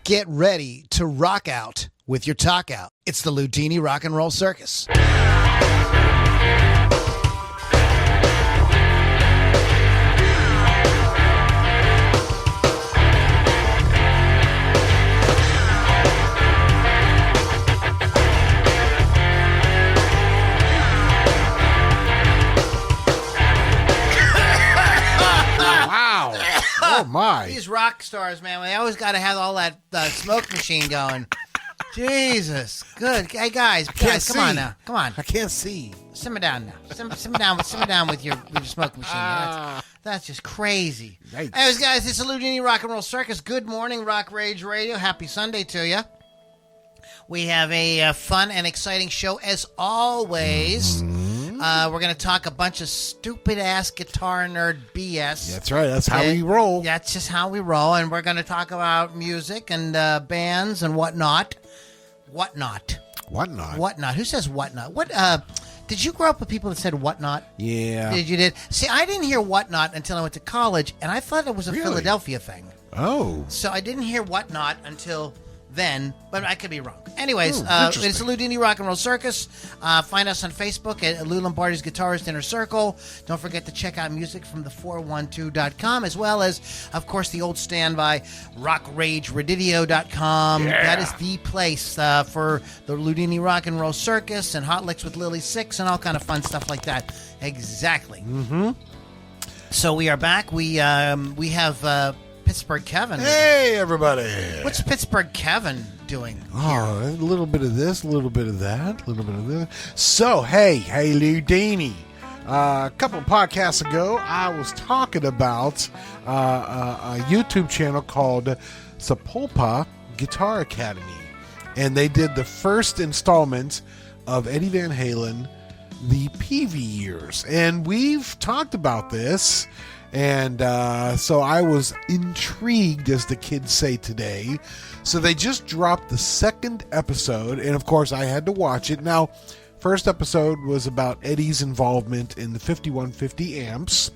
Get ready to rock out with your talk out. It's the Loudini Rock and Roll Circus. Oh, my. These rock stars, man, they always got to have all that smoke machine going. Jesus. Good. Hey, guys, come on now. Come on. I can't see. Simmer down now. Simmer down with your smoke machine. That's just crazy. Yikes. Anyways, guys, it's the Loudini Rock and Roll Circus. Good morning, Rock Rage Radio. Happy Sunday to you. We have a fun and exciting show as always. We're going to talk a bunch of stupid-ass guitar nerd BS. That's right. That's how we roll. That's just how we roll. And we're going to talk about music and bands and whatnot. Whatnot. Who says whatnot? Did you grow up with people that said whatnot? Yeah. Did? See, I didn't hear whatnot until I went to college, and I thought it was a Philadelphia thing. Oh. So I didn't hear whatnot until then, but I could be wrong. Anyways, it's the Loudini Rock and Roll Circus. Find us on Facebook at Lou Lombardi's Guitarist Inner Circle. Don't forget to check out music from the412.com, as well as, of course, the old standby, rockrageradio.com. Yeah. That is the place for the Loudini Rock and Roll Circus and Hot Licks with Lily Six and all kind of fun stuff like that. Exactly. Mm-hmm. So we are back. We have Pittsburgh Kevin. Hey, everybody. What's Pittsburgh Kevin doing? Oh, a little bit of this, a little bit of that, a little bit of this. So, hey, Loudini. A couple of podcasts ago, I was talking about a YouTube channel called Sapulpa Guitar Academy. And they did the first installment of Eddie Van Halen, the Peavey years. And we've talked about this. And so I was intrigued, as the kids say today. So they just dropped the second episode, and of course I had to watch it. Now, first episode was about Eddie's involvement in the 5150 amps.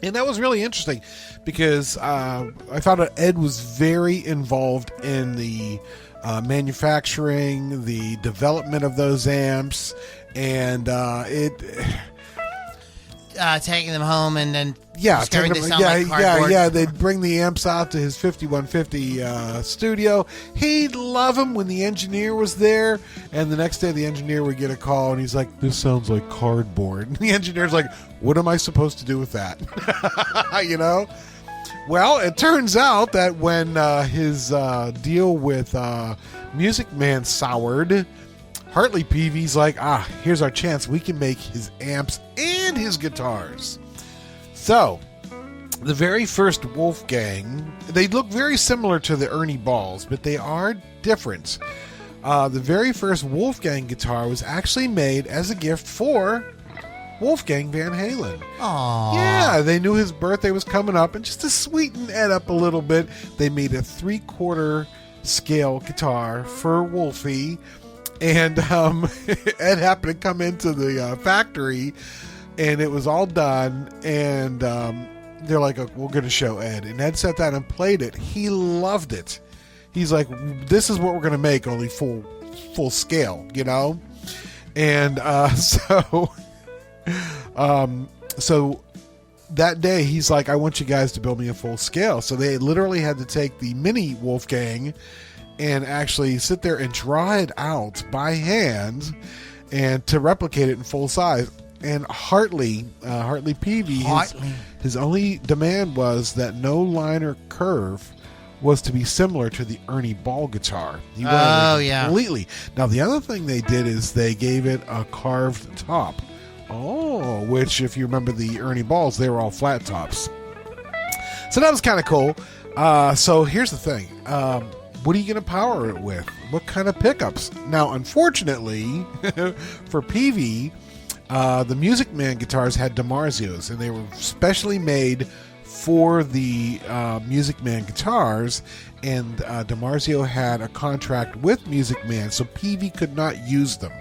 And that was really interesting because I found out Ed was very involved in the manufacturing, the development of those amps, and taking them home and then discovering they sound like cardboard. They'd bring the amps out to his 5150 studio. He'd love them when the engineer was there, and the next day the engineer would get a call and he's like, "This sounds like cardboard." And the engineer's like, "What am I supposed to do with that?" You know? Well, it turns out that when his deal with Music Man soured, Hartley Peavey's like, here's our chance. We can make his amps and his guitars. So, the very first Wolfgang, they look very similar to the Ernie Balls, but they are different. The very first Wolfgang guitar was actually made as a gift for Wolfgang Van Halen. Aww. Yeah, they knew his birthday was coming up, and just to sweeten Ed up a little bit, they made a 3/4 scale guitar for Wolfie. And Ed happened to come into the factory, and it was all done. And they're like, "We're going to show Ed." And Ed sat down and played it. He loved it. He's like, "This is what we're going to make, only full scale, you know." And so that day, he's like, "I want you guys to build me a full scale." So they literally had to take the mini Wolfgang and actually sit there and draw it out by hand and to replicate it in full size. And Hartley Peavey, his only demand was that no line or curve was to be similar to the Ernie Ball guitar. He wanted it completely. Now, the other thing they did is they gave it a carved top. Oh, which, if you remember the Ernie Balls, they were all flat tops. So that was kind of cool. So here's the thing. What are you going to power it with? What kind of pickups? Now, unfortunately, for Peavey, the Music Man guitars had DiMarzios, and they were specially made for the Music Man guitars, and DiMarzio had a contract with Music Man, so Peavey could not use them.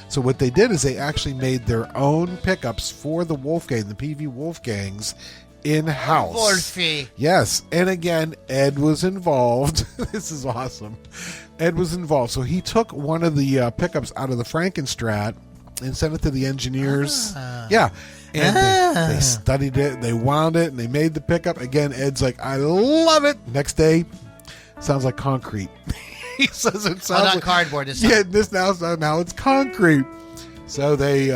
So what they did is they actually made their own pickups for the Wolfgang, the Peavey Wolfgangs, in-house. Board fee. Yes. And again, Ed was involved. This is awesome. Ed was involved. So he took one of the pickups out of the Frankenstrat and sent it to the engineers. Yeah. And they studied it. They wound it, and they made the pickup. Again, Ed's like, I love it. Next day, sounds like concrete. He says it sounds not like cardboard. Now it's concrete. So they,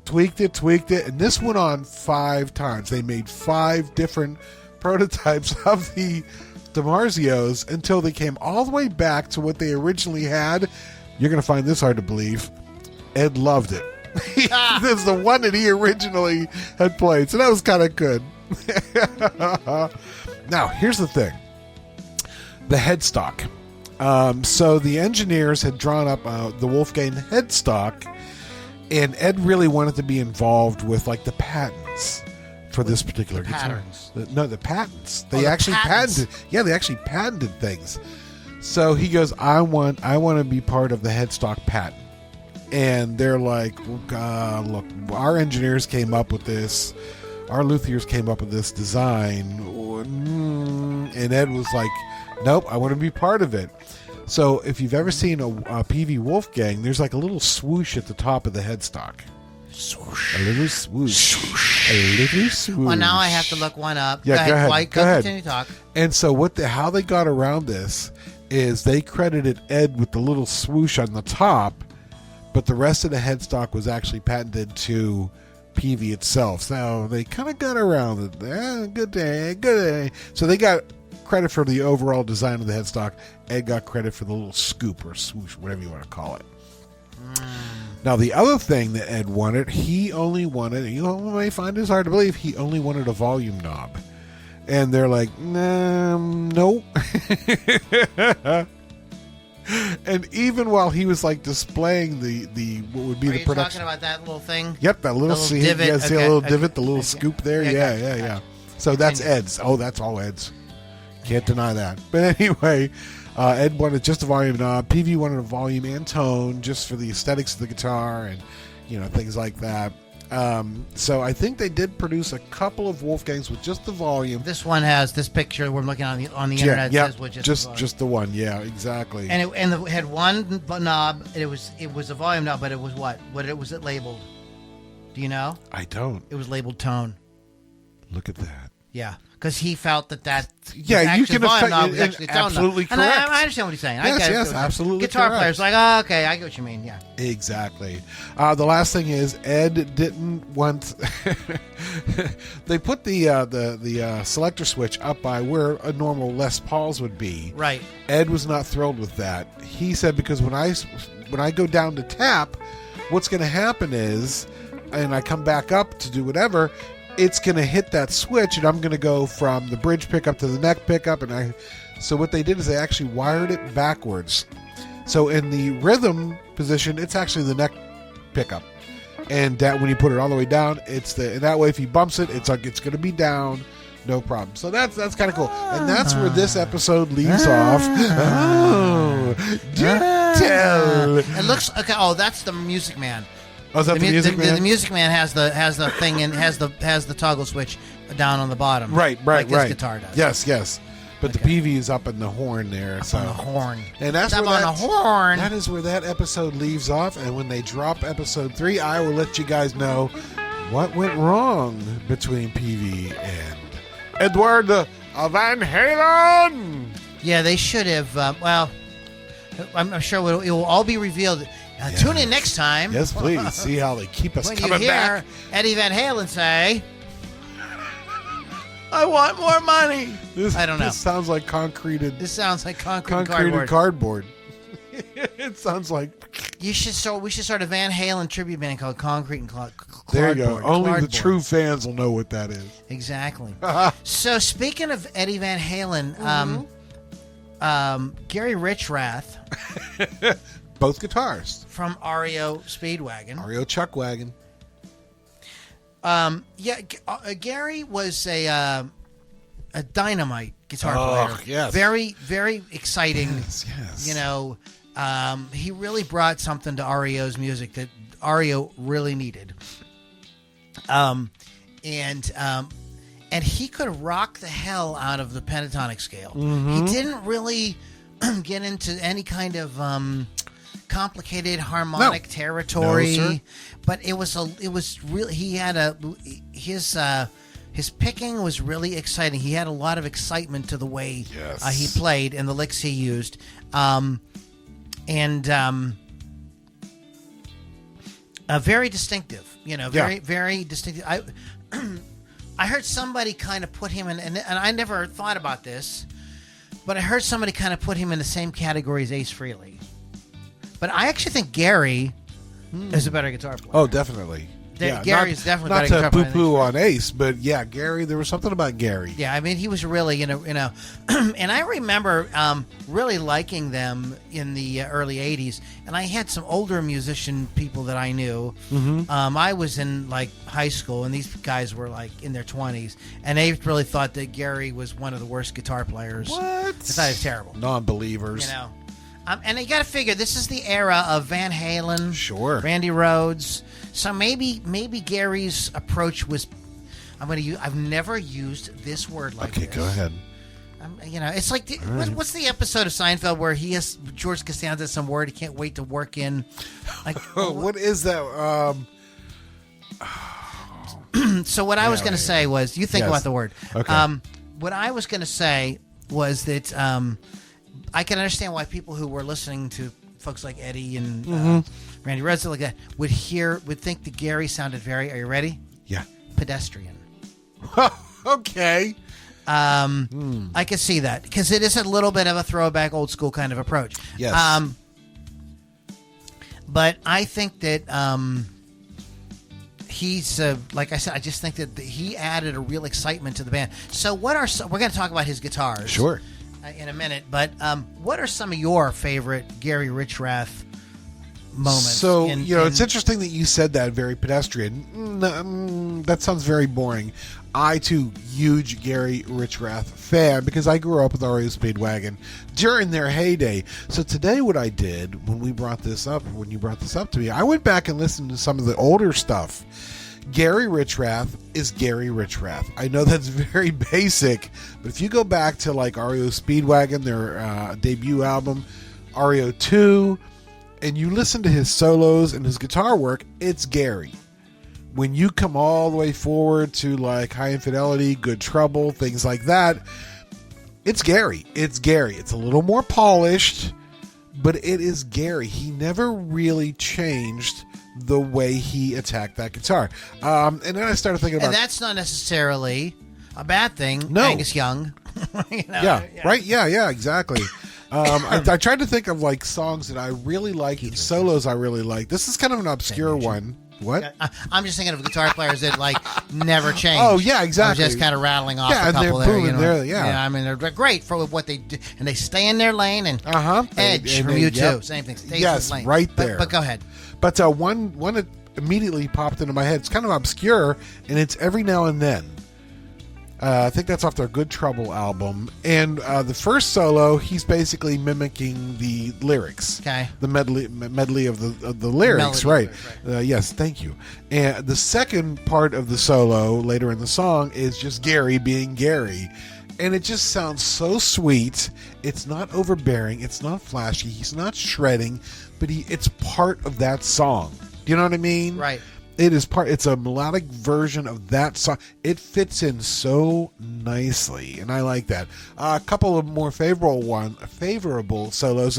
tweaked it, and this went on 5 times. They made 5 different prototypes of the DiMarzios until they came all the way back to what they originally had. You're going to find this hard to believe. Ed loved it. This is the one that he originally had played, so that was kind of good. Now, here's the thing. The headstock. So the engineers had drawn up the Wolfgang headstock, and Ed really wanted to be involved with like the patents for this particular guitar. Patterns. The patents. They actually patented. Yeah, they actually patented things. So he goes, I want to be part of the headstock patent. And they're like, look, our engineers came up with this. Our luthiers came up with this design. And Ed was like, nope, I want to be part of it. So if you've ever seen a Peavey Wolfgang, there's like a little swoosh at the top of the headstock. Swoosh. A little swoosh. A little swoosh. Well, now I have to look one up. Yeah, go ahead. Go ahead. Continue to talk. And so how they got around this is they credited Ed with the little swoosh on the top, but the rest of the headstock was actually patented to Peavey itself. So they kind of got around it. Good day. So they got credit for the overall design of the headstock. Ed got credit for the little scoop or swoosh, whatever you want to call it. Now, the other thing that Ed wanted, he only wanted, you may find this hard to believe, he only wanted a volume knob. And they're like, no. And even while he was like displaying the what would be the production. Are you talking about that little thing? Yep, that little divot. Yeah, see a little divot, the little scoop there? Yeah. Yeah. So that's Ed's. Oh, that's all Ed's. Can't deny that. But anyway, Ed wanted just a volume knob. Peavey wanted a volume and tone just for the aesthetics of the guitar and, things like that. So I think they did produce a couple of Wolfgangs with just the volume. This one has this picture we're looking on the internet. Yeah, says with just the one. Yeah, exactly. And it had one knob. It was a volume knob, but it was what? What was it labeled? Do you know? I don't. It was labeled tone. Look at that. Yeah, because he felt that you can volume knob was actually tone absolutely knob. correct. And I understand what he's saying. Yes, absolutely. Guitar correct. players like, oh, okay, I get what you mean. Yeah, exactly. The last thing is Ed didn't want. They put the selector switch up by where a normal Les Pauls would be. Right. Ed was not thrilled with that. He said because when I go down to tap, what's going to happen is, and I come back up to do whatever, it's going to hit that switch, and I'm going to go from the bridge pickup to the neck pickup. So what they did is they actually wired it backwards. So in the rhythm position, it's actually the neck pickup, and that when you put it all the way down, and that way if he bumps it, it's going to be down, no problem. So that's kind of cool, and that's where this episode leaves off. Oh, do tell. It looks okay. Oh, that's the Music Man. Oh, is that the Music Man? The Music Man has the thing and has the toggle switch down on the bottom. Right. Like this guitar does. Yes. But the Peavey is up in the horn there. Up on the horn. And that's up on the horn. That is where that episode leaves off. And when they drop episode 3, I will let you guys know what went wrong between Peavey and Edward Van Halen. Yeah, they should have. Well, I'm sure it will all be revealed. Yes. Tune in next time. Yes, please. See how they keep us coming back. When you hear Eddie Van Halen say, I want more money. I don't know. This sounds like concreted. This sounds like concrete cardboard. It sounds like. We should start a Van Halen tribute band called Concrete and Cardboard. There you go. Only the true fans will know what that is. Exactly. So speaking of Eddie Van Halen, Gary Richrath. Both guitars. From REO Speedwagon. REO Chuckwagon. Gary was a dynamite guitar player. Yes. Very, very exciting. Yes. He really brought something to REO's music that REO really needed. and he could rock the hell out of the pentatonic scale. He didn't really get into any kind of complicated harmonic territory, No, sir. but it was really, he had his picking was really exciting. He had a lot of excitement to the way he played and the licks he used, very distinctive. Very distinctive. I heard somebody kind of put him in, and I never thought about this, but I heard somebody kind of put him in the same category as Ace Frehley. But I actually think Gary is a better guitar player. Oh, definitely. Gary's definitely not better guitar to player. poo-poo on Ace, but yeah, Gary. There was something about Gary. Yeah, I mean, he was really, and I remember really liking them in the early '80s. And I had some older musician people that I knew. I was in like high school, and these guys were like in their 20s, and they really thought that Gary was one of the worst guitar players. What? I thought he was terrible. Non-believers. And you got to figure this is the era of Van Halen, Sure, Randy Rhoads. So maybe Gary's approach was, I've never used this word like this. Okay, go ahead. It's like what's the episode of Seinfeld where George Costanza some word he can't wait to work in? Like, what is that? So what I was going to say was, you think about the word. Okay. What I was going to say was that I can understand why people who were listening to folks like Eddie and Randy Rhoads like that would think that Gary sounded very. Are you ready? Yeah. Pedestrian. Okay. I can see that because it is a little bit of a throwback, old school kind of approach. Yes. But I think that he's like I said. I just think that he added a real excitement to the band. So we're going to talk about his guitars. Sure. In a minute, but what are some of your favorite Gary Richrath moments? So it's interesting that you said that. Very pedestrian. That sounds very boring. I too, huge Gary Richrath fan because I grew up with REO Speedwagon during their heyday. So today, what I did when you brought this up to me, I went back and listened to some of the older stuff. Gary Richrath is Gary Richrath. I know that's very basic, but if you go back to like REO Speedwagon, their debut album, REO 2, and you listen to his solos and his guitar work, it's Gary. When you come all the way forward to like High Infidelity, Good Trouble, things like that, it's Gary. It's Gary. It's a little more polished, but it is Gary. He never really changed the way he attacked that guitar. And then I started thinking about... And that's not necessarily a bad thing, No. Angus Young. Right? Yeah, exactly. I tried to think of like songs that I really like, solos I really like. This is kind of an obscure one. What? I'm just thinking of guitar players that like never change. Oh, yeah, exactly. I'm just kind of rattling off a and couple they're there. booming there, yeah. I mean, they're great for what they do, and they stay in their lane. And Edge And from U2, same thing. Stays in his lane. Right there. But go ahead. But one that immediately popped into my head. It's kind of obscure, and it's Every Now and Then. I think that's off their Good Trouble album. And the first solo, he's basically mimicking the lyrics. Okay. The medley of the lyrics, Melody, right. Yes, thank you. And the second part of the solo, later in the song, is just Gary being Gary. And it just sounds so sweet. It's not overbearing. It's not flashy. He's not shredding. But it's part of that song. Do you know what I mean? Right. It's a melodic version of that song. It fits in so nicely, and I like that. A couple of more favorable solos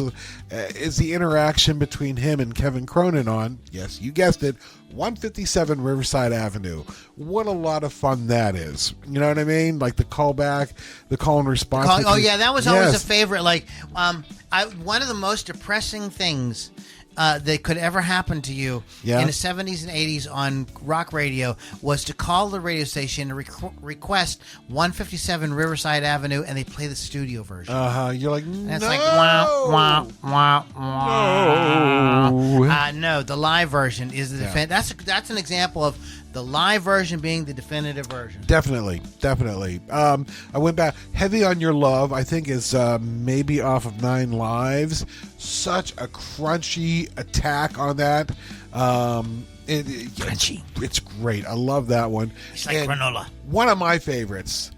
is the interaction between him and Kevin Cronin on, yes, you guessed it, 157 Riverside Avenue. What a lot of fun that is. You know what I mean? Like the callback, the call and response. That was always a favorite. Like, one of the most depressing things that could ever happen to you in the 70s and 80s on rock radio was to call the radio station and request 157 Riverside Avenue, and they play the studio version. You're like, and no. it's like, wah, wah, wah, wah. No, the live version is the that's an example of the live version being the definitive version. Definitely. I went back. Heavy on Your Love, I think, is maybe off of 9 Lives. Such a crunchy attack on that. Crunchy. It's great. I love that one. It's like granola. One of my favorites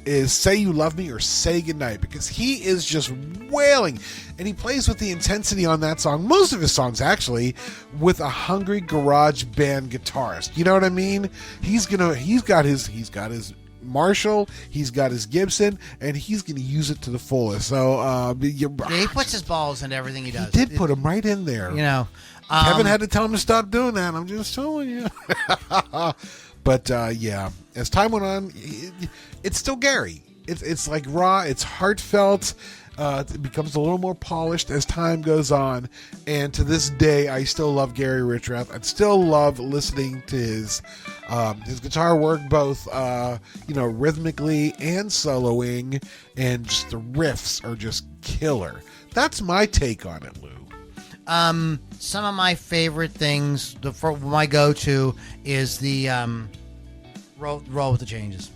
is Say You Love Me or Say Goodnight, because he is just wailing, and he plays with the intensity on that song, most of his songs actually, with a hungry garage band guitarist. You know what I mean? He's got his Marshall, he's got his Gibson, and he's going to use it to the fullest. So he puts his balls into everything he does. He did put them right in there. You know, Kevin had to tell him to stop doing that. I'm just telling you. But yeah, as time went on, it's still Gary. It's like raw. It's heartfelt. It becomes a little more polished as time goes on. And to this day, I still love Gary Richrath. I still love listening to his guitar work, both rhythmically and soloing, and just the riffs are just killer. That's my take on it, Lou. Some of my favorite things, my go-to is the roll with the changes.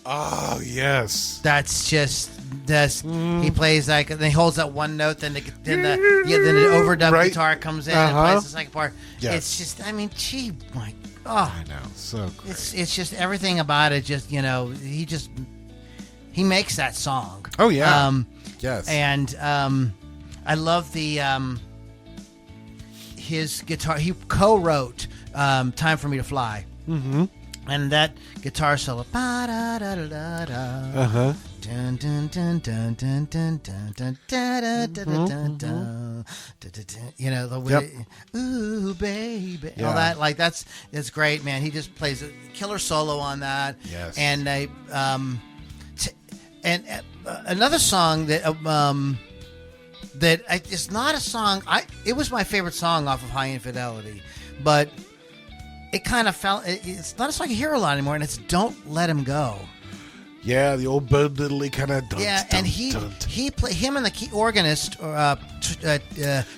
Oh yes, he plays like, and he holds that one note, then the overdub guitar comes in and plays the second part. Yes. It's just, I mean, I know, so great. It's just everything about it. Just he makes that song. Oh yeah, yes, and I love his guitar. He co-wrote "Time for Me to Fly." Mm-hmm. And that guitar solo, Dun, dun, dun, dun, dun, dun, dun, dun, dun, dun, dun, dun, the way, ooh baby, all that, like it's great, man. He just plays a killer solo on that. Yes. And another song that it's not a song. It was my favorite song off of High Infidelity, but it kind of fell. It's not a song you hear a lot anymore, and it's "Don't Let Him Go." Yeah, the old Bo Diddley kind of. And him and the key organist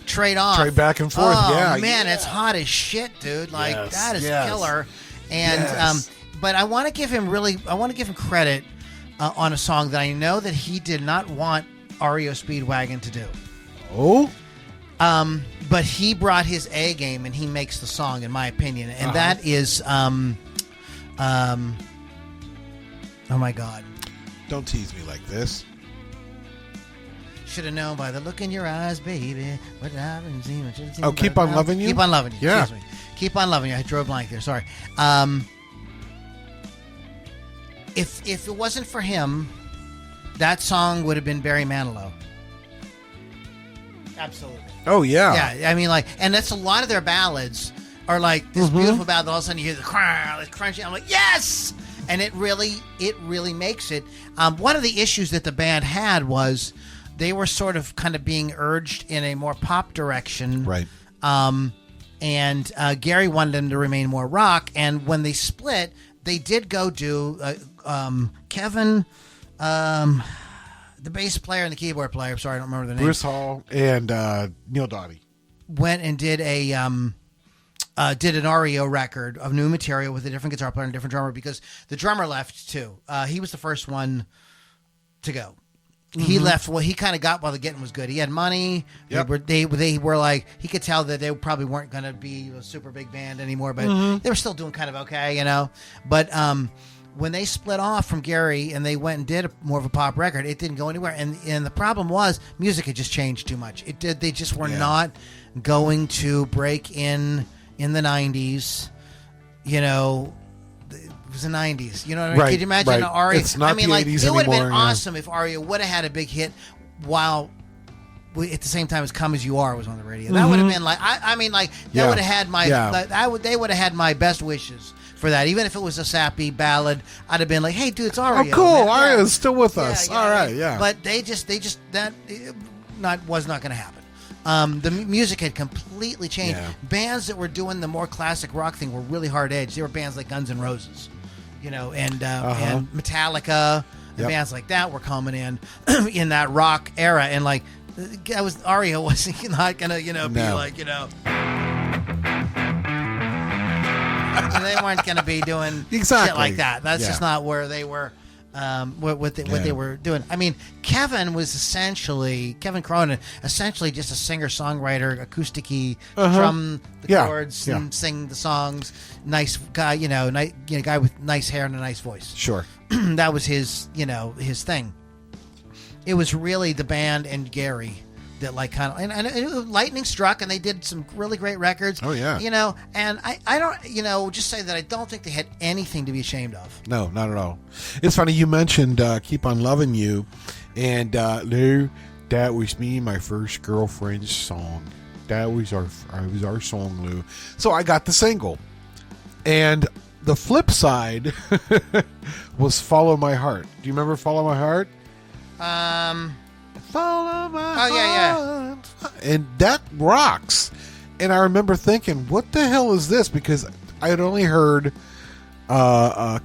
trade off. Trade back and forth. Oh man, it's hot as shit, dude. Like that is killer. And but I want to give him credit on a song that I know that he did not want REO Speedwagon to do. Oh. But he brought his A game and he makes the song, in my opinion, and that is oh my God! Don't tease me like this. Should have known by the look in your eyes, baby. What happened? Oh, Keep On Loving You. Keep on loving you. Yeah. Excuse me. Keep on loving you. I drew a blank there. Sorry. If it wasn't for him, that song would have been Barry Manilow. Absolutely. Oh yeah. Yeah, I mean, like, and that's a lot of their ballads are like this beautiful ballad that all of a sudden you hear the crunchy. I'm like, yes, and it really makes it. One of the issues that the band had was they were sort of kind of being urged in a more pop direction, right? And Gary wanted them to remain more rock. And when they split, they did go do Kevin. The bass player and the keyboard player, I'm sorry, I don't remember the name. Bruce Hall and Neil Doughty went and did an REO record of new material with a different guitar player and a different drummer, because the drummer left too. He was the first one to go. Mm-hmm. He left. Well, he kind of got while the getting was good. He had money. Yep. They were like, he could tell that they probably weren't going to be a super big band anymore, but they were still doing kind of okay, But when they split off from Gary and they went and did more of a pop record, it didn't go anywhere. And the problem was music had just changed too much. It did. They just were not going to break in the 90s. It was the 90s. You know what I mean? Right, Could you imagine right. REO? It's not the 80s it would have been anymore, awesome if REO would have had a big hit while at the same time as "Come As You Are" was on the radio. That would have been like, that would have had my, they would have had my best wishes for that. Even if it was a sappy ballad, I'd have been like, "Hey, dude, it's REO." Oh, cool! Man. REO's still with us. All right, yeah. But they just that was not going to happen. The music had completely changed. Yeah. Bands that were doing the more classic rock thing were really hard edged. They were bands like Guns N' Roses, and Metallica, and bands like that were coming in in that rock era, and like that was REO wasn't not gonna be like and they weren't gonna be doing shit like that. That's just not where they were. what they were doing. I mean, Kevin Cronin, essentially just a singer-songwriter, acoustic-y, drum the chords and sing the songs. Nice guy, guy with nice hair and a nice voice. Sure. That was his thing. It was really the band and Gary that and lightning struck, and they did some really great records. Oh yeah. And I don't just say that I don't think they had anything to be ashamed of. No, not at all. It's funny you mentioned "Keep on Loving You," and Lou, that was me and my first girlfriend's song. That was our song, Lou. So I got the single, and the flip side was "Follow My Heart." Do you remember "Follow My Heart"? Follow my heart. Yeah. And that rocks. And I remember thinking, what the hell is this? Because I had only heard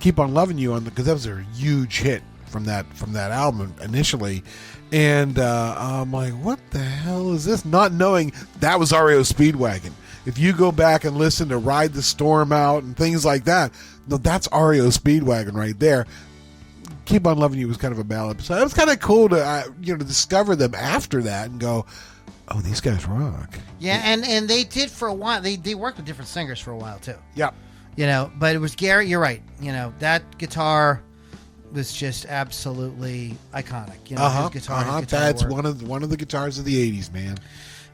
Keep on Loving You because that was a huge hit from that album initially. And I'm like, what the hell is this? Not knowing that was REO Speedwagon. If you go back and listen to Ride the Storm Out and things like that, no, that's REO Speedwagon right there. Keep on Loving You was kind of a ballad. So it was kind of cool to to discover them after that and go, oh, these guys rock. Yeah, and they did for a while. They worked with different singers for a while too. Yeah. But it was Gary. You're right. That guitar was just absolutely iconic. His guitar That's work. one of the guitars of the '80s, man.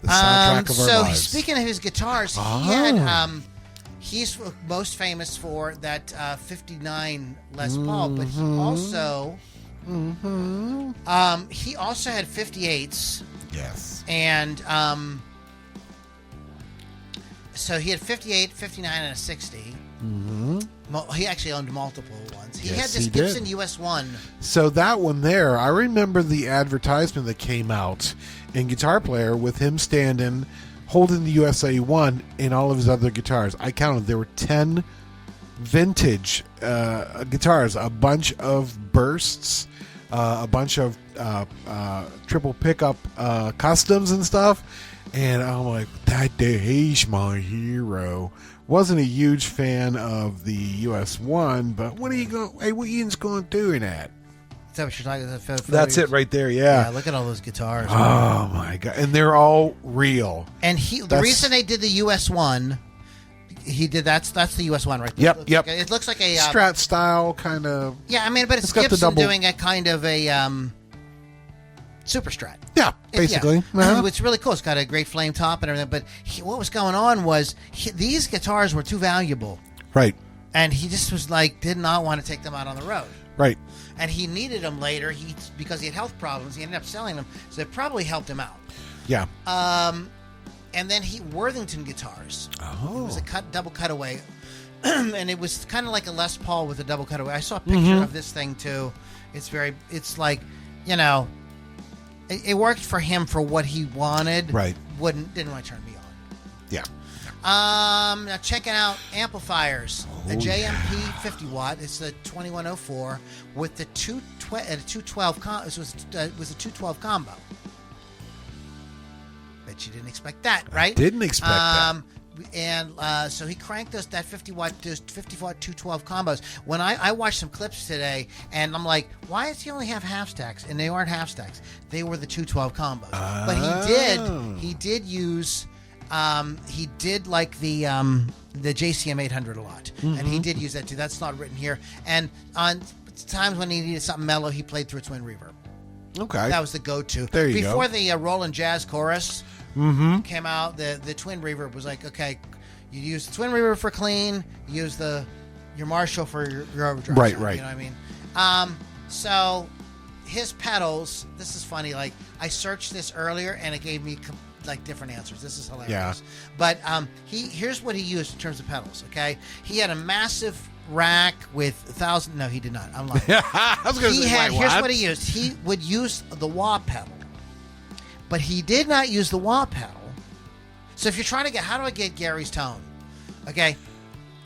The soundtrack of our lives. Speaking of his guitars, he had. He's most famous for that 59 Les Paul, but he also had 58s. Yes. And so he had 58, 59, and a 60. Mm-hmm. He actually owned multiple ones. He had this Gibson US1. So that one there, I remember the advertisement that came out in Guitar Player with him standing holding the USA 1 and all of his other guitars. I counted. There were 10 vintage guitars, a bunch of bursts, a bunch of triple pickup customs and stuff. And I'm like, that day, he's my hero. Wasn't a huge fan of the US 1, but what are you going? Hey, what Ian's going to do in that? Is that what you're talking about? That's it right there, yeah. Look at all those guitars. Oh, my God. And they're all real. And the reason they did the US 1, he did that's the US 1 right there. Yep. It looks like a Strat style kind of. Yeah, I mean, but it's Gibson doing a kind of a super Strat. Yeah, basically. It's really cool. It's got a great flame top and everything. But what was going on was these guitars were too valuable. Right. And he just was like, did not want to take them out on the road. Right. And he needed them later. Because he had health problems, he ended up selling them. So it probably helped him out. Yeah. And then Worthington guitars. Oh. It was a double cutaway. And it was kind of like a Les Paul with a double cutaway. I saw a picture of this thing too. It's like, it worked for him for what he wanted. Right. Didn't want to turn me on. Yeah. Now checking out amplifiers. A JMP 50 watt. It's the 2104 with the 212. It was a 212 combo. Bet you didn't expect that, right? I didn't expect that. And so he cranked that 50 watt 212 combos. When I watched some clips today, and I'm like, why does he only have half stacks? And they aren't half stacks. They were the 212 combos. But he did use. He did like the JCM 800 a lot, and he did use that too. That's not written here. And on times when he needed something mellow, he played through a twin reverb. Okay, that was the go-to. There you go. Before the Roland Jazz Chorus came out, the twin reverb was like, okay, you use the twin reverb for clean, you use your Marshall for your overdrive. Right. You know what I mean? So his pedals. This is funny. Like I searched this earlier, and it gave me different answers. This is hilarious. Yeah. But here's what he used in terms of pedals. Okay, he had a massive rack with 1,000. No, he did not. I'm lying. I was going to say, here's what he used. He would use the wah pedal, but he did not use the wah pedal. So if you're trying to get, how do I get Gary's tone? Okay,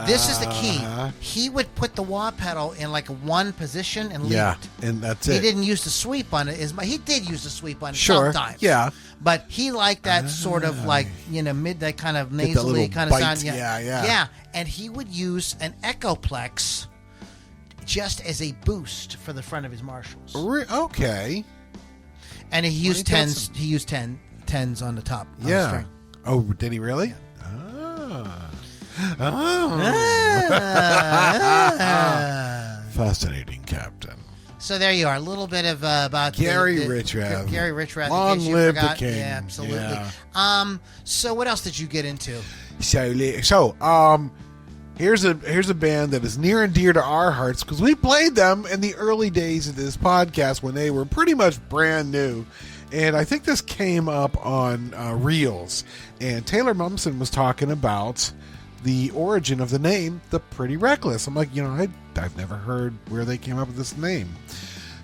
this is the key. He would put the wah pedal in like a one position and leave it. And that's it. He didn't use the sweep on it. He did use the sweep on it sometimes. Yeah. But he liked that sort of mid, that kind of nasally kind of sound. Yeah. And he would use an Echoplex just as a boost for the front of his Marshalls. Okay. And he used tens. He used tens on the top. On the string. Oh, did he really? Yeah. Fascinating, Captain. So there you are. A little bit of about Gary Richrath. Gary Richrath. Long live the king. Yeah, absolutely. Yeah. So what else did you get into? So here's a band that is near and dear to our hearts because we played them in the early days of this podcast when they were pretty much brand new. And I think this came up on Reels. And Taylor Mumson was talking about the origin of the name, The Pretty Reckless. I'm like, I've never heard where they came up with this name.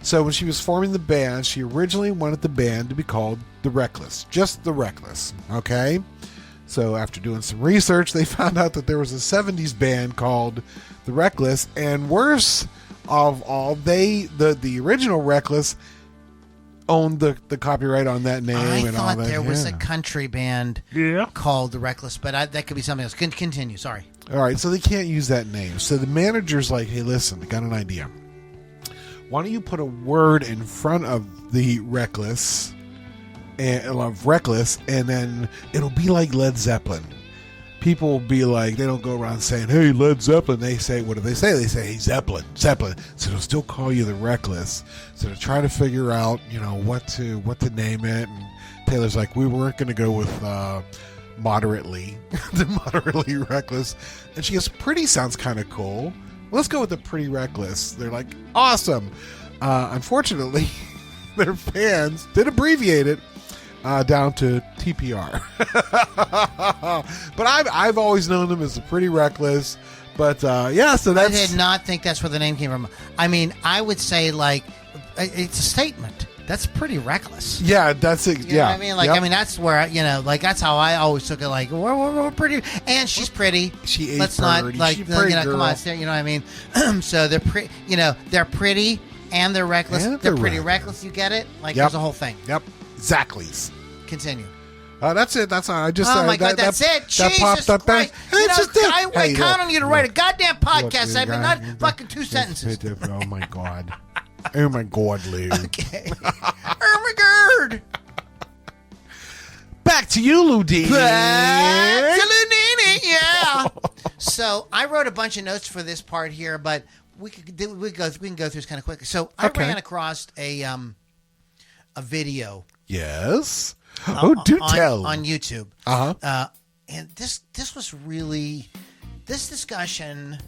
So when she was forming the band, she originally wanted the band to be called The Reckless. Just The Reckless. Okay? So after doing some research, they found out that there was a 70s band called The Reckless. And worse of all, the original Reckless owned the copyright on that name. I and all thought that. there was a country band called The Reckless, but that could be something else. Continue, sorry. All right, so they can't use that name. So the manager's like, hey, listen, I got an idea. Why don't you put a word in front of the Reckless, and then it'll be like Led Zeppelin. People will be like, they don't go around saying, hey, Led Zeppelin. They say, what do they say? They say, hey, Zeppelin. So they'll still call you the Reckless. So to try to figure out, what to name it. And Taylor's like, we weren't going to go with moderately, the moderately Reckless. And she goes, pretty sounds kind of cool. Well, let's go with the Pretty Reckless. They're like, awesome. Unfortunately, their fans did abbreviate it down to TPR. But I've always known them as the Pretty Reckless. But so that's. I did not think that's where the name came from. I mean, I would say it's a statement. That's pretty reckless. Yeah, that's it. You know what I mean? I mean, that's where that's how I always took it. Like, we're pretty, and she's pretty. She ain't Let's pretty. not She come on, you know what I mean? So they're pretty. They're pretty and they're reckless. And they're they're pretty reckless. You get it? There's a whole thing. Yep. Exactly. Continue. That's it. That's all. I just. Oh my God, that's it. Jesus popped up Christ! I count on you to write a goddamn Look, podcast. I mean, not fucking 2 sentences. Oh my God. Oh my God, Lou. Okay. Oh my God. Back to you, Loudini. Back to Loudini, yeah. So I wrote a bunch of notes for this part here, but we can go through this kind of quickly. So I ran across a video. Yes. Do tell. On YouTube. Uh-huh. And this was really, this discussion,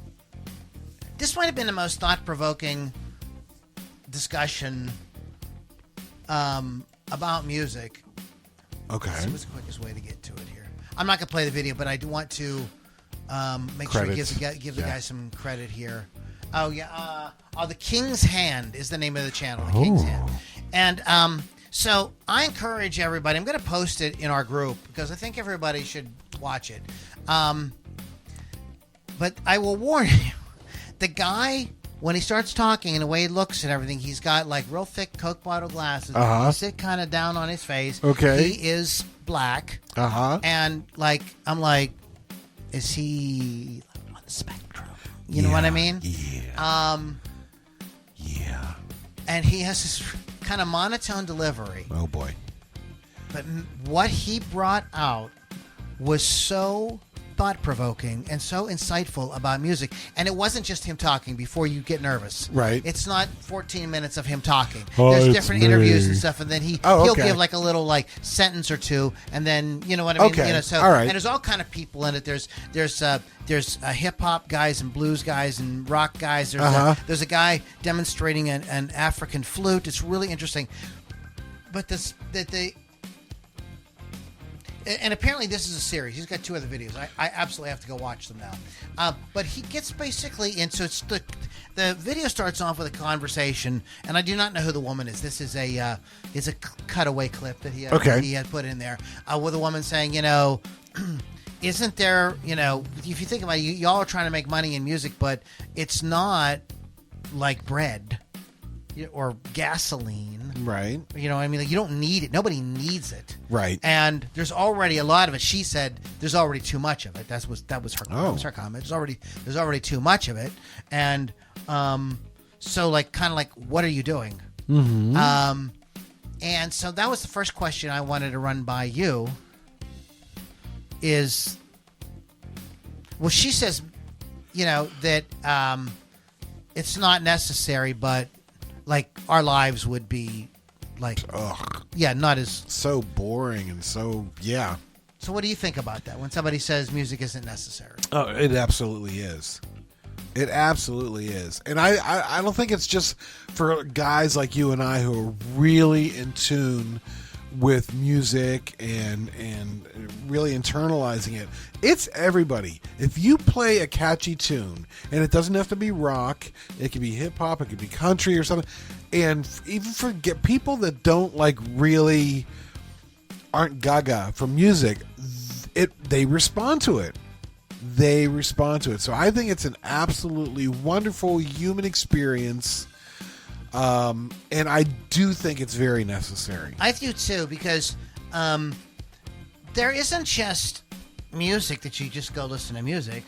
this might have been the most thought-provoking discussion about music. Okay. Let's see what's the quickest way to get to it here. I'm not going to play the video, but I do want to make Credits. sure give the guy some credit here. Oh, yeah. The King's Hand is the name of the channel, The King's Hand. And so I encourage everybody. I'm going to post it in our group because I think everybody should watch it. But I will warn you, the guy, when he starts talking and the way he looks and everything, he's got real thick Coke bottle glasses. He sit kind of down on his face. Okay. He is black. And I'm like, is he on the spectrum? You know what I mean? Yeah. Yeah. And he has this kind of monotone delivery. Oh boy. But what he brought out was so thought-provoking and so insightful about music. And it wasn't just him talking before you get nervous. Right. It's not 14 minutes of him talking. Oh, There's it's different me. interviews and stuff, and then he'll okay. give a little sentence or two, and then you know what I mean. Okay. So all right. and there's all kind of people in it. There's hip hop guys and blues guys and rock guys. There's a guy demonstrating an African flute. It's really interesting. But and apparently this is a series. He's got 2 other videos. I absolutely have to go watch them now. But he gets basically into it's the video starts off with a conversation, and I do not know who the woman is. This is a cutaway clip that he had put in there with a woman saying, isn't there, if you think about it, y'all are trying to make money in music, but it's not like bread or gasoline. Right. You know what I mean? You don't need it. Nobody needs it. Right. And there's already a lot of it. She said there's already too much of it. That was her comment. There's already too much of it. And So like kind of like, what are you doing? And so that was the first question I wanted to run by you. Is, well, she says, that it's not necessary, but like our lives would be like, not as so boring and so So what do you think about that when somebody says music isn't necessary? Oh, it absolutely is. It absolutely is. And I don't think it's just for guys like you and I who are really in tune with music and really internalizing it. It's everybody. If you play a catchy tune, and it doesn't have to be rock, it could be hip hop, it could be country or something, and even for people that don't like really aren't gaga for music, they respond to it. They respond to it. So I think it's an absolutely wonderful human experience. And I do think it's very necessary. I do too, because there isn't just music that you just go listen to music.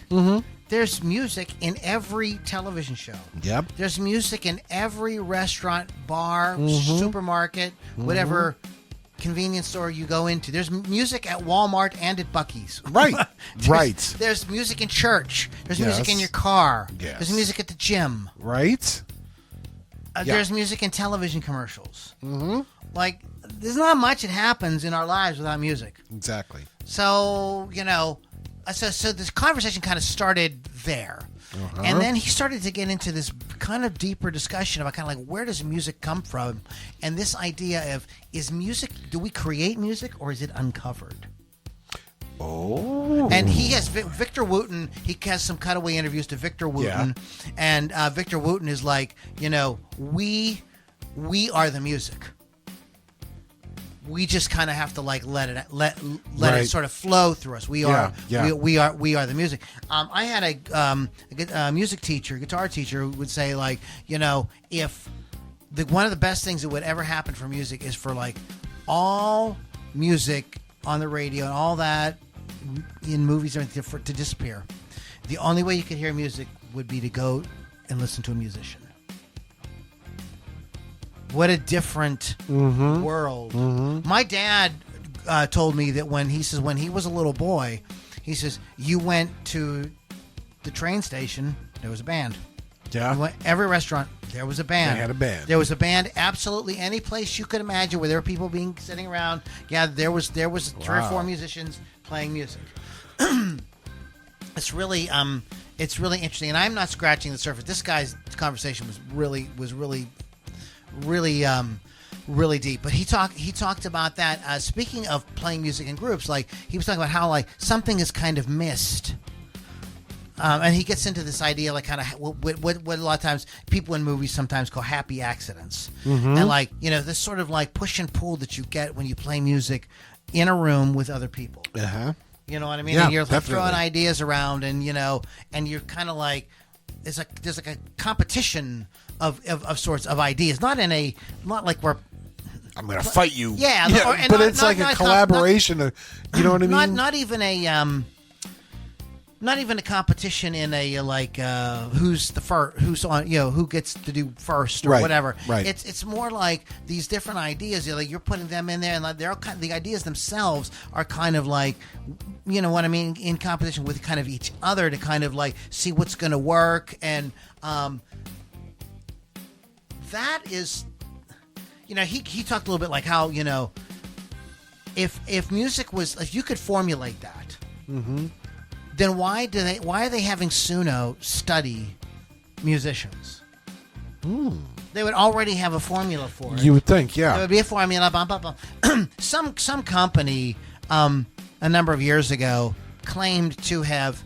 There's music in every television show. Yep. There's music in every restaurant, bar, supermarket, whatever convenience store you go into. There's music at Walmart and at Buc-ee's. Right. Right. There's music in church. There's music in your car. Yes. There's music at the gym. Right. There's music in television commercials. Like, there's not much that happens in our lives without music. Exactly. So, so this conversation kind of started there. And then he started to get into this kind of deeper discussion about kind of like, where does music come from? And this idea of, do we create music or is it uncovered? Oh. And he has Victor Wooten. He has some cutaway interviews to Victor Wooten, and Victor Wooten is like, we are the music. We just kind of have to like let it sort of flow through us. We are the music. I had a music teacher, guitar teacher, who would say like, if one of the best things that would ever happen for music is for like all music on the radio and all that in movies to disappear. The only way you could hear music would be to go and listen to a musician. What a different world. My dad told me that when he was a little boy, he says, you went to the train station, there was a band. Yeah. You went, every restaurant, there was a band. They had a band. There was a band absolutely any place you could imagine where there were people sitting around. Yeah, there was 3 or 4 musicians playing music. It's really interesting, and I'm not scratching the surface. This guy's conversation was really deep. But he talked about that. Speaking of playing music in groups, like he was talking about how like something is kind of missed. And he gets into this idea, like kind of what a lot of times people in movies sometimes call happy accidents, and like this sort of like push and pull that you get when you play music in a room with other people. You know what I mean? Yeah, and you're like definitely throwing ideas around, and and you're kind of like there's like a competition of sorts of ideas, not like we're I'm gonna fight you. Yeah, but it's like a collaboration. You know what I mean? Not even a competition in a like who's the first, who's on, who gets to do first or whatever. Right. It's more like these different ideas. You're putting them in there, and like they're all the ideas themselves are kind of like, what I mean, in competition with kind of each other to kind of like see what's going to work, and that is, he talked a little bit like how if music was, if you could formulate that. Then why are they having Suno study musicians? They would already have a formula for it. You would think, yeah. There would be a formula. Blah, blah, blah. Some company a number of years ago claimed to have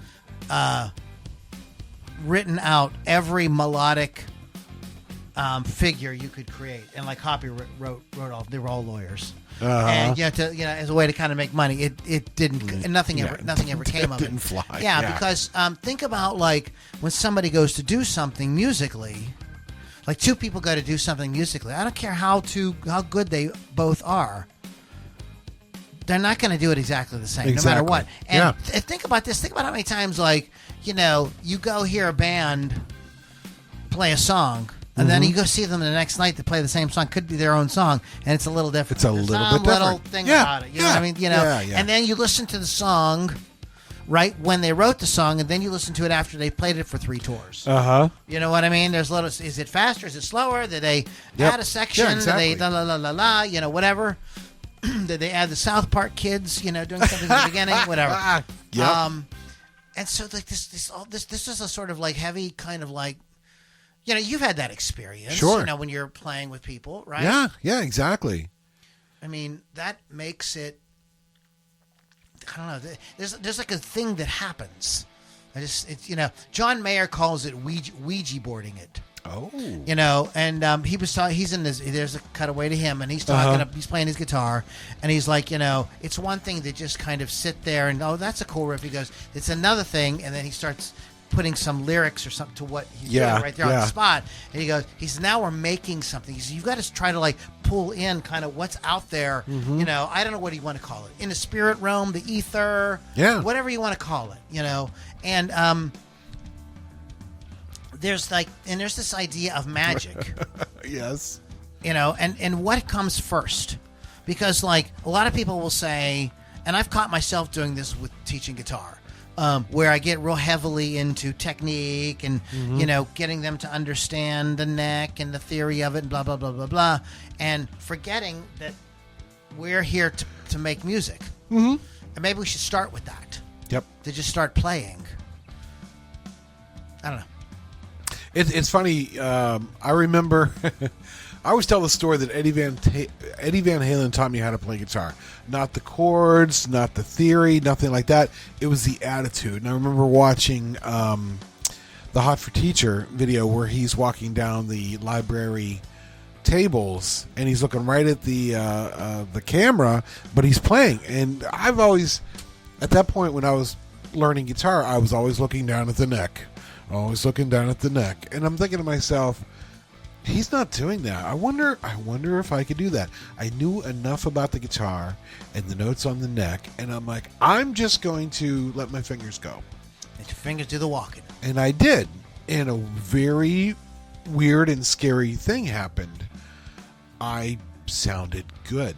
written out every melodic figure you could create, and like Hoppy wrote all. They were all lawyers. And as a way to kind of make money, it didn't. Nothing ever came of it. Didn't fly. Yeah, because think about like when somebody goes to do something musically, like 2 people go to do something musically. I don't care how good they both are. They're not going to do it exactly the same, no matter what. And think about this. Think about how many times, like you go hear a band play a song. And then you go see them the next night to play the same song. Could be their own song, and it's a little different. It's a little bit different. Little thing about it. You know what I mean? You know. Yeah. And then you listen to the song, right when they wrote the song, and then you listen to it after they played it for 3 tours. You know what I mean? There's little. Is it faster? Is it slower? Did they add a section? Exactly. Did they la la la la? You know, whatever. Did they add the South Park kids? You know, doing something at the beginning, whatever. And so like this is a sort of like heavy kind of like. You know, you've had that experience. Sure. You know, when you're playing with people, right? Yeah, exactly. I mean, that makes it. I don't know. There's like a thing that happens. You know, John Mayer calls it Ouija boarding it. Oh. You know, and he was talking. He's in this. There's a cutaway to him, and he's talking. He's playing his guitar, and he's like, you know, it's one thing to just kind of sit there and that's a cool riff. He goes, it's another thing, and then he starts putting some lyrics or something to what he's doing right there on the spot. And he says, now we're making something. He says, you've got to try to like pull in kind of what's out there. You know, I don't know what you want to call it. In the spirit realm, the ether, whatever you want to call it, you know. And there's this idea of magic. Yes. You know, and what comes first? Because like a lot of people will say, and I've caught myself doing this with teaching guitar, where I get real heavily into technique and, you know, getting them to understand the neck and the theory of it and blah, blah, blah, blah, blah, and forgetting that we're here to make music. And maybe we should start with that. Yep. To just start playing. I don't know. It's funny. I remember... I always tell the story that Eddie Van Halen taught me how to play guitar. Not the chords, not the theory, nothing like that. It was the attitude. And I remember watching the Hot for Teacher video where he's walking down the library tables and he's looking right at the camera, but he's playing. And I've always, at that point when I was learning guitar, I was always looking down at the neck. Always looking down at the neck. And I'm thinking to myself, he's not doing that. I wonder if I could do that. I knew enough about the guitar and the notes on the neck, and I'm like, I'm just going to let my fingers go. Let your fingers do the walking. And I did. And a very weird and scary thing happened. I sounded good.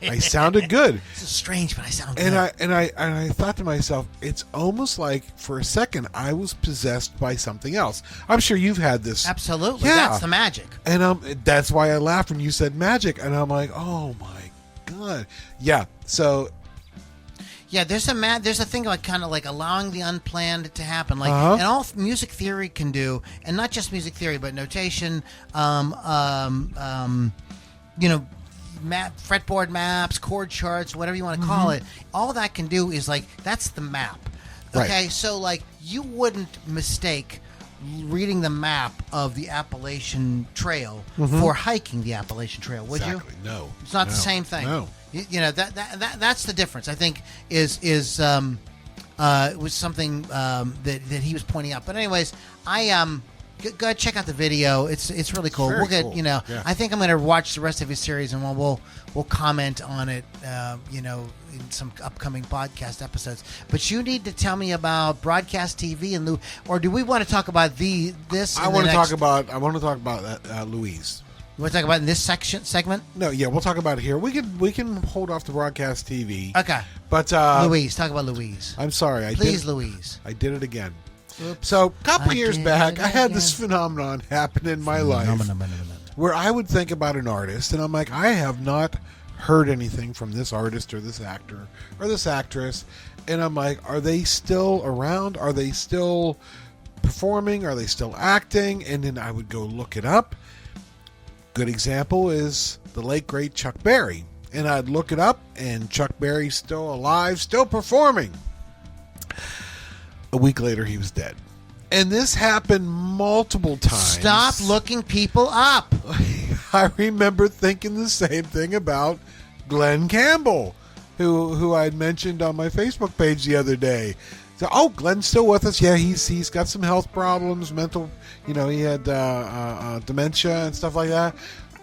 I sounded good. It's strange, but I sound good. And I thought to myself, it's almost like for a second I was possessed by something else. I'm sure you've had this. Absolutely. Yeah. That's the magic. And that's why I laughed when you said magic. And I'm like, oh my God. Yeah. So. Yeah, there's a thing like kind of like allowing the unplanned to happen, like and all music theory can do, and not just music theory, but notation, you know, fretboard maps, chord charts, whatever you want to call it. All that can do is like that's the map. Okay, right. So like you wouldn't mistake reading the map of the Appalachian Trail for hiking the Appalachian Trail, would you? No, it's not the same thing. No, you know that's the difference. I think is was something that he was pointing out. But anyways, go ahead, check out the video. It's really cool. Very we'll get cool. You know. Yeah. I think I'm going to watch the rest of his series and we'll comment on it. You know, in some upcoming podcast episodes. But you need to tell me about broadcast TV and or do we want to talk about this? I want to talk about Louise. You want to talk about in this segment? No, yeah, we'll talk about it here. We can hold off the broadcast TV. Okay. But Louise, talk about Louise. I'm sorry, Louise. I did it again. Oops. So a couple years back, I had this phenomenon happen in my life where I would think about an artist, and I'm like, I have not heard anything from this artist or this actor or this actress, and I'm like, are they still around? Are they still performing? Are they still acting? And then I would go look it up. Good example is the late, great Chuck Berry. And I'd look it up, and Chuck Berry's still alive, still performing. A week later, he was dead. And this happened multiple times. Stop looking people up. I remember thinking the same thing about Glenn Campbell, who I had mentioned on my Facebook page the other day. So, Glenn's still with us. Yeah, he's got some health problems, mental. You know, he had dementia and stuff like that.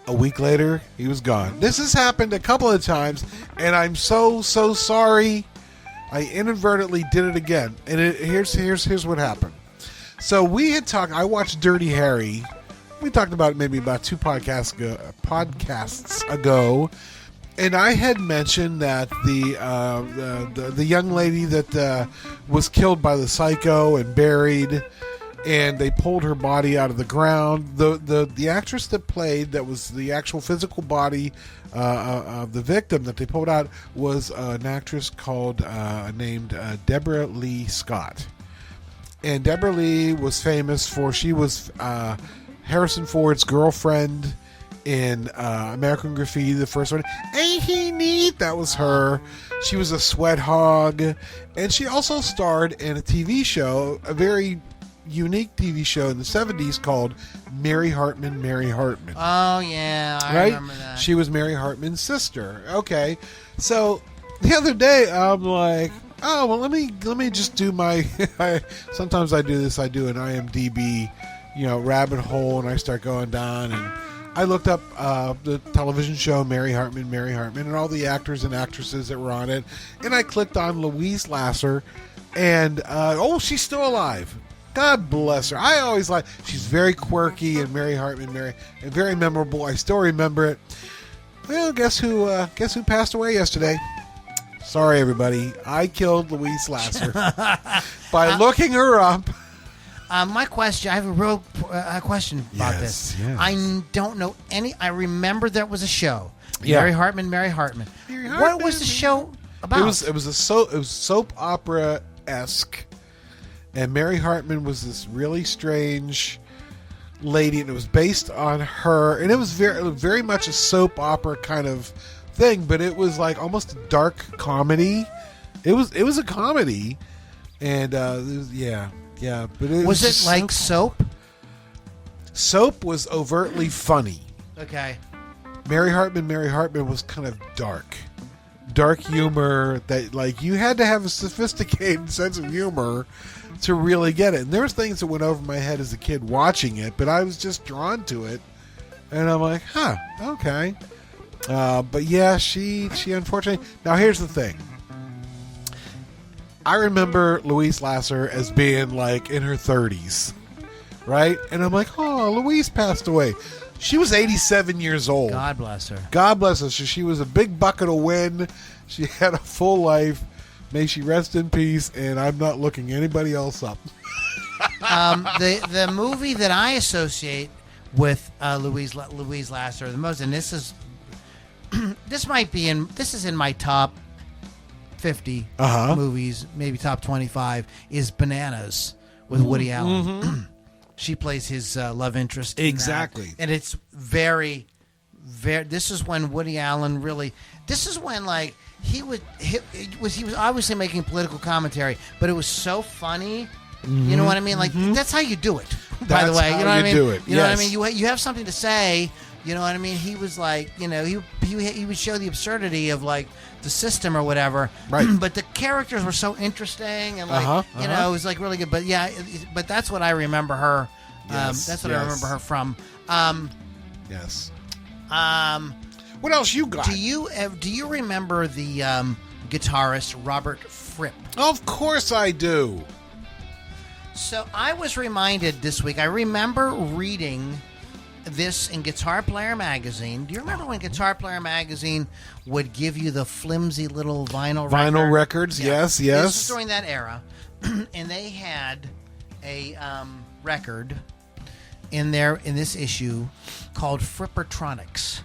A week later, he was gone. This has happened a couple of times, and I'm so sorry. I inadvertently did it again, and here's what happened. So we had talked. I watched Dirty Harry. We talked about it maybe about two podcasts ago, and I had mentioned that the young lady that was killed by the psycho and buried, and they pulled her body out of the ground. The actress that was the actual physical body of the victim that they pulled out was an actress named Deborah Lee Scott. And Deborah Lee was famous she was Harrison Ford's girlfriend in American Graffiti, the first one. Ain't he neat? That was her. She was a sweat hog. And she also starred in a TV show, a very unique TV show in the 70s called Mary Hartman, Mary Hartman. Oh, yeah. I remember that. She was Mary Hartman's sister. Okay. So the other day, I'm like, oh, well, let me just do my... sometimes I do this. I do an IMDb, rabbit hole, and I start going down, and I looked up the television show Mary Hartman, and all the actors and actresses that were on it, and I clicked on Louise Lassiter, and, she's still alive. God bless her. I always she's very quirky, and Mary Hartman, and very memorable. I still remember it. Well, guess who passed away yesterday? Sorry, everybody. I killed Louise Lassiter by looking her up. My question, I have a real question about this. Yes. I don't know any. I remember there was a show. Yeah. Mary Hartman. What was the show about? It was soap opera-esque, and Mary Hartman was this really strange lady, and it was based on her, and it was very much a soap opera kind of thing, but it was like almost a dark comedy. It was a comedy, and but it was it like soap? Soap was overtly funny. Okay. Mary Hartman was kind of dark humor that you had to have a sophisticated sense of humor to really get it. And there was things that went over my head as a kid watching it, but I was just drawn to it, and I'm like, okay. But yeah, she unfortunately. Now here's the thing. I remember Louise Lassiter as being in her 30s, right? And I'm like, oh, Louise passed away. She was 87 years old. God bless her. God bless her. So she was a big bucket of wind. She had a full life. May she rest in peace. And I'm not looking anybody else up. The movie that I associate with Louise Lassiter the most, and this is in my top 50 movies, maybe top 25, is Bananas with Woody Allen. Mm-hmm. She plays his love interest. Exactly. And it's very, very. This is when Woody Allen really. This is when he was obviously making political commentary, but it was so funny. Mm-hmm. You know what I mean? That's how you do it. By the way, you know what I mean? Do it. You know what I mean? You have something to say. You know what I mean? He was he would show the absurdity of the system or whatever. Right. But the characters were so interesting and it was really good. But yeah, but that's what I remember her. Yes, that's what I remember her from. Yes. What else you got? Do you remember the guitarist Robert Fripp? Of course I do. So I was reminded this week. I remember reading this in Guitar Player magazine. Do you remember when Guitar Player magazine would give you the flimsy little vinyl records? Yeah. Yes. This was during that era, and they had a record in this issue called Fripper-tronics.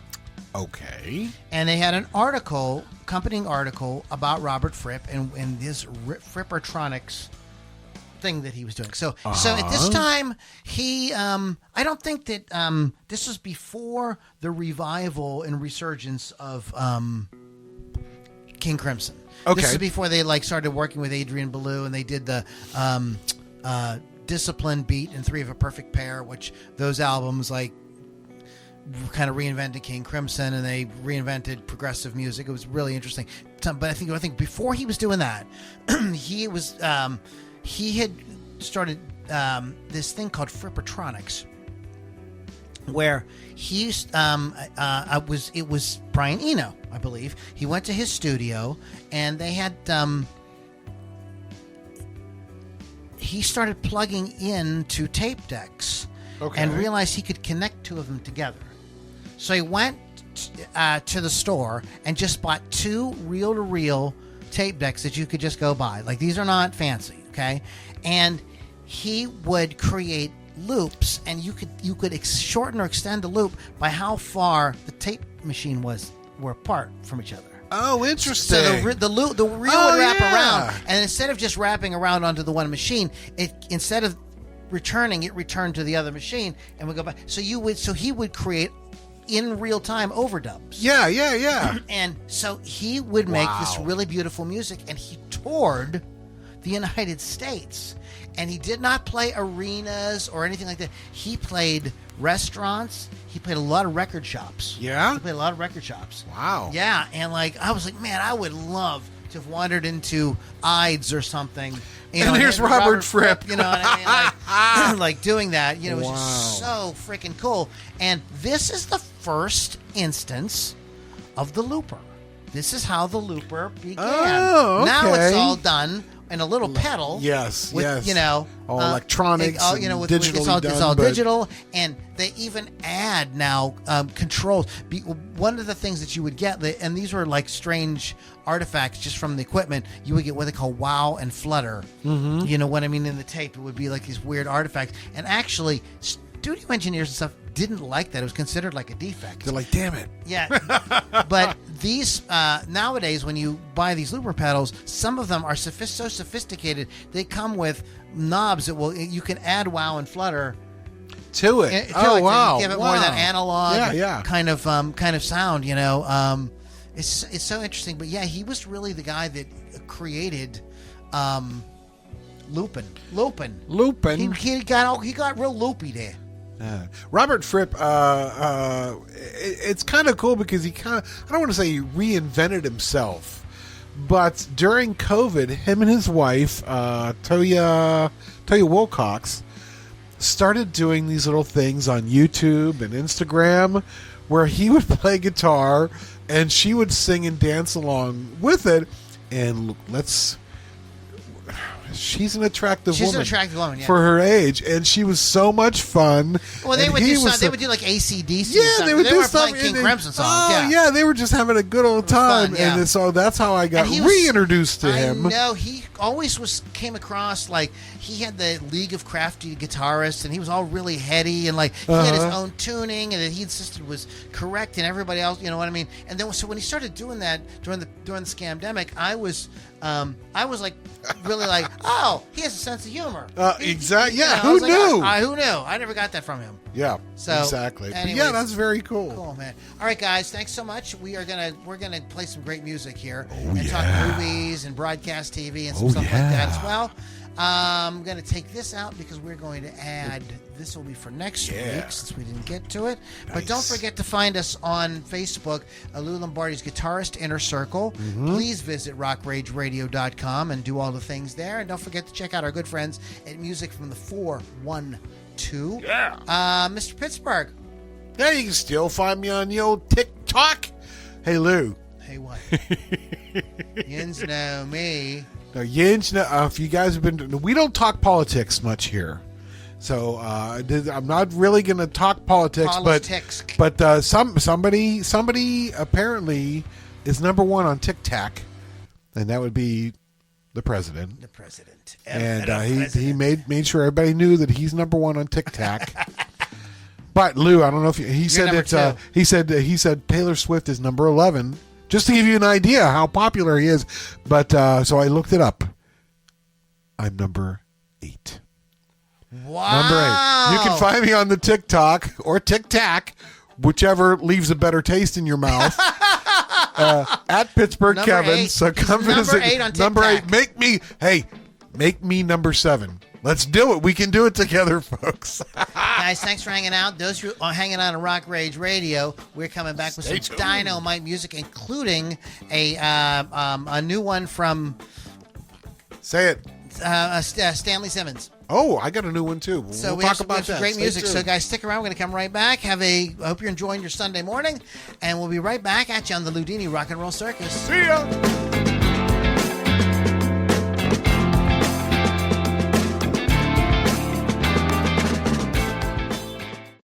Okay. And they had an accompanying article about Robert Fripp and his Fripper-tronics thing that he was doing. So at this time, he I don't think that this was before the revival and resurgence of King Crimson. Okay. This is before they started working with Adrian Belew, and they did the Discipline, Beat, and Three of a Perfect Pair, which those albums kind of reinvented King Crimson, and they reinvented progressive music. It was really interesting. But I think before he was doing that, he had started this thing called Fripper-tronics, where it was Brian Eno, I believe. He went to his studio, and they had he started plugging into tape decks and realized he could connect two of them together. So he went to the store and just bought 2 reel-to-reel tape decks that you could just go buy. Like, these are not fancy, okay? And he would create loops, and you could shorten or extend the loop by how far the tape machine were apart from each other. Oh, interesting. So the reel would wrap around, and instead of just wrapping around onto the one machine, instead of returning, it returned to the other machine and would go back. So he would create in real time overdubs. Yeah. And so he would make this really beautiful music, and he toured the United States. And he did not play arenas or anything like that. He played restaurants. He played a lot of record shops. Yeah? He played a lot of record shops. Wow. Yeah, and I was like, man, I would love to have wandered into Ides or something. And here's Robert Fripp. You know what I mean? Like doing that. You know, it was just so freaking cool. And this is the first instance of the looper. This is how the looper began. Oh, okay. Now it's all done in a little pedal. Yes. You know, all electronics. Digitally it's all digital, and they even add now controls. One of the things that you would get, and these were like strange artifacts just from the equipment. You would get what they call wow and flutter. Mm-hmm. You know what I mean? In the tape, it would be like these weird artifacts, and actually, studio engineers and stuff didn't like that. It was considered like a defect. They're like, damn it. Yeah. But these, nowadays, when you buy these looper pedals, some of them are so sophisticated, they come with knobs that you can add wow and flutter to it. Wow. Give it more of that analog kind of sound, you know. It's so interesting. But yeah, he was really the guy that created looping. He got real loopy there. Robert Fripp, it's kind of cool because I don't want to say he reinvented himself, but during COVID, him and his wife, Toya Wilcox, started doing these little things on YouTube and Instagram where he would play guitar and she would sing and dance along with it. And she's an attractive woman yeah. for her age, and she was so much fun. Well, they would do like AC/DC. Yeah, they would do stuff. King Crimson songs. Yeah, they were just having a good old time, fun, and so that's how I got reintroduced to him. No, he always came across like he had the League of Crafty Guitarists, and he was all really heady, and like he had his own tuning, and that he insisted was correct, and everybody else, you know what I mean. And then so when he started doing that during the scamdemic, I was like really like, oh, he has a sense of humor. Exactly. Yeah. Who knew? Who knew? I never got that from him. Yeah. So exactly. Anyways, but yeah, that's very cool. Cool, man. All right, guys. Thanks so much. We're gonna play some great music here and talk movies and broadcast TV and some stuff like that as well. I'm going to take this out because we're going to add, this will be for next week since we didn't get to it. Nice. But don't forget to find us on Facebook, Lou Lombardi's Guitarist Inner Circle. Mm-hmm. Please visit rockrageradio.com and do all the things there. And don't forget to check out our good friends at Music from the 412. Yeah. Mr. Pittsburgh. Yeah, you can still find me on the old TikTok. Hey, Lou. Hey, what? Yins know me. Now, Yinch, if you guys have been, we don't talk politics much here, so I'm not really going to talk politics. But somebody apparently is number one on TikTok, and that would be the president. The president, and he made sure everybody knew that he's number one on TikTok. But Lou, I don't know if he said that he said Taylor Swift is number 11. Just to give you an idea how popular he is. But so I looked it up. I'm number 8. Wow. Number 8. You can find me on the TikTok or TikTok, whichever leaves a better taste in your mouth. At Pittsburgh Kevin. 8. So come visit. Number 8 on TikTok. Number 8. Make me number 7. Let's do it. We can do it together, folks. Guys, thanks for hanging out. Those who are hanging out on Rock Rage Radio, we're coming back with some dynamite music, including a new one from... Say it. Stanley Simmons. Oh, I got a new one, too. We'll talk about that. Great music. So, guys, stick around. We're going to come right back. I hope you're enjoying your Sunday morning, and we'll be right back at you on the Loudini Rock and Roll Circus. See ya!